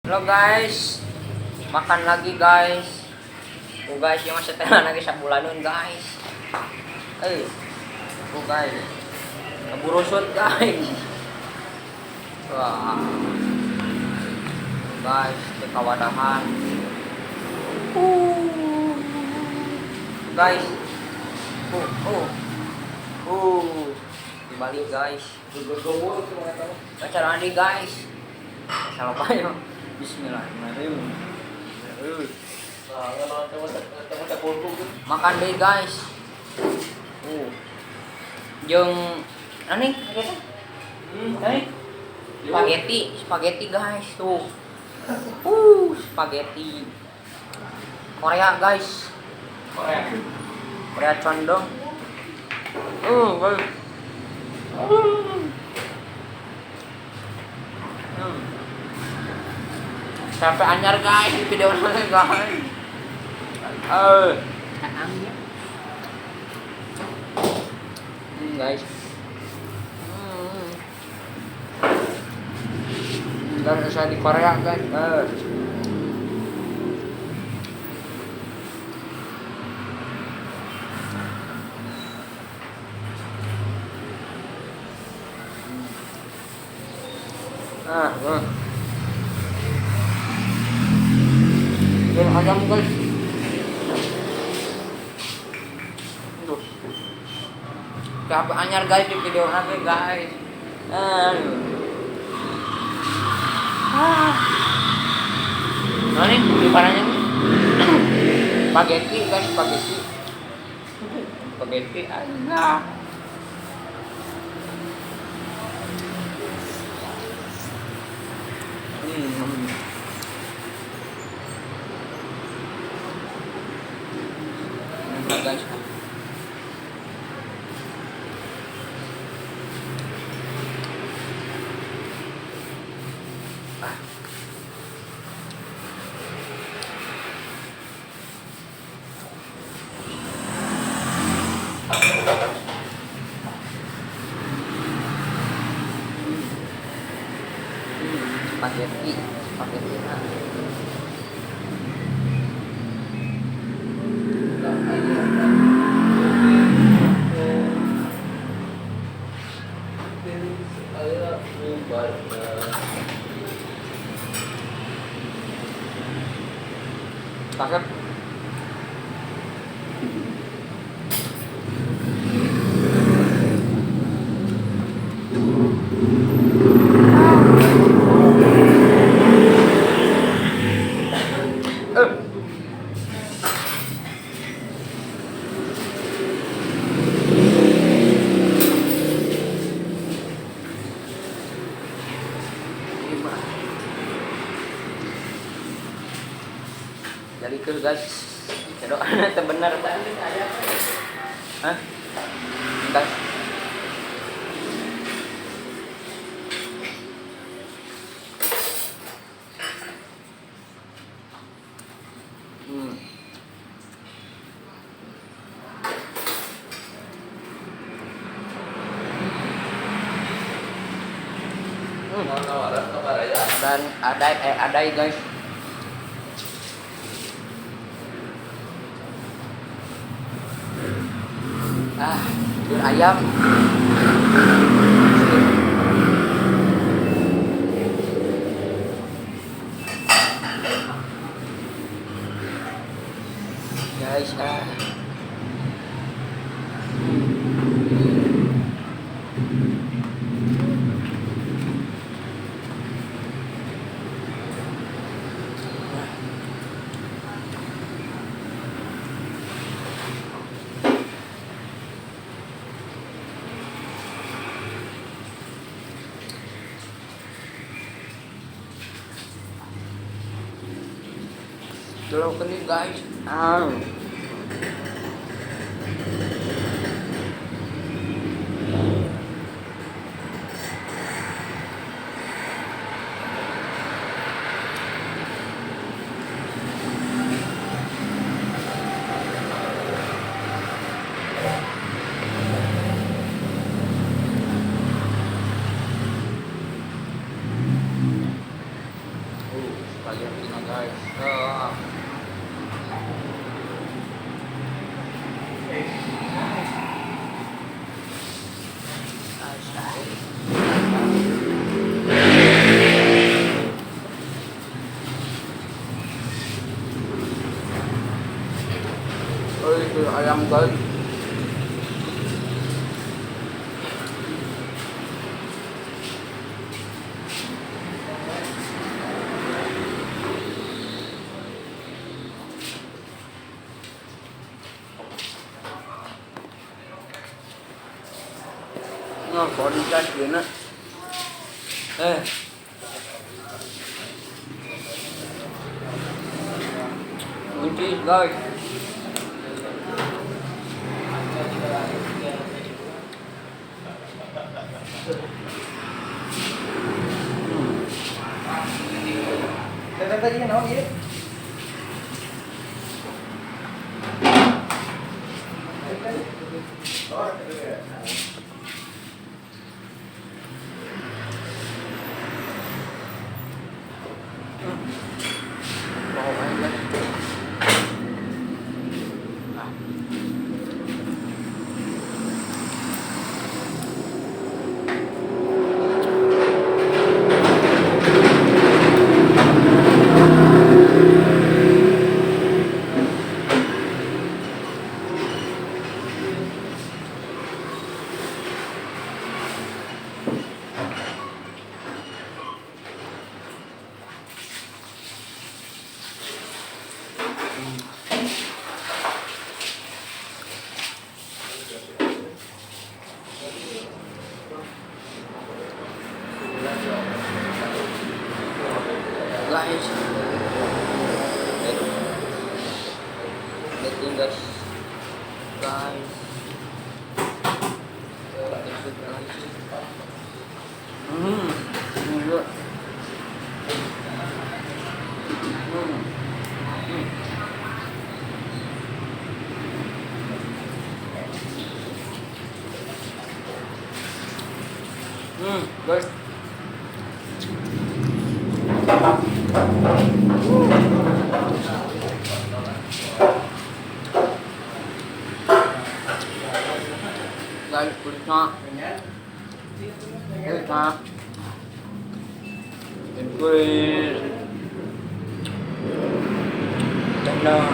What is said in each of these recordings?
Halo guys, makan lagi guys. Tuh guys, yung setelan lagi sa bulanon guys. Tuh guys, naburusot guys. Wah, guys, di kawadahan. Guys, dibalik guys. Baca lagi guys. Salah payo. Bismillahirrahmanirrahim. Makan deh guys. Yung ano nih? Spaghetti guys tuh. Spaghetti. Korea guys. Korea condong. Guys. Sampai anyar guys di video ini guys. Guys. Dan saya di Korea guys. Ayam guys. Tuh. Sampai anyar guys di video ini guys. Nah nih, di parahnya nih. Spaghetti guys, spaghetti aja. Nah, guys. Spaghetti. Cakep. Jadi itu guys, doa itu benar. Hah? Entar. Dan ada guys. Bubur ayam. Guys, Dulu ini guys. kalian semua guys. Oh. Oh itu ayam guys. Nó có đi ra chuyến á. Eh. Kunci guys. Tadi naon ieu? Mau main guys. Guys. Lihatin guys. Guys. Enggak. Guys. Guys, kulitnya. Kulitnya. Dan kulit. Tenang.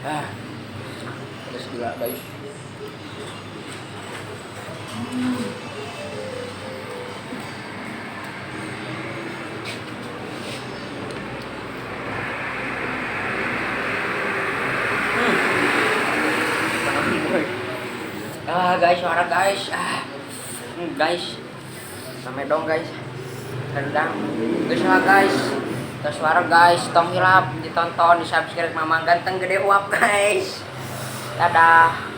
Ah, pedas gila guys. Guys, suara guys. Guys. Sampai dong guys. Rendang. Guys lah guys. Terus suara guys, tong hilap ditonton, di subscribe Mama Ganteng Gede Uap guys. Dadah.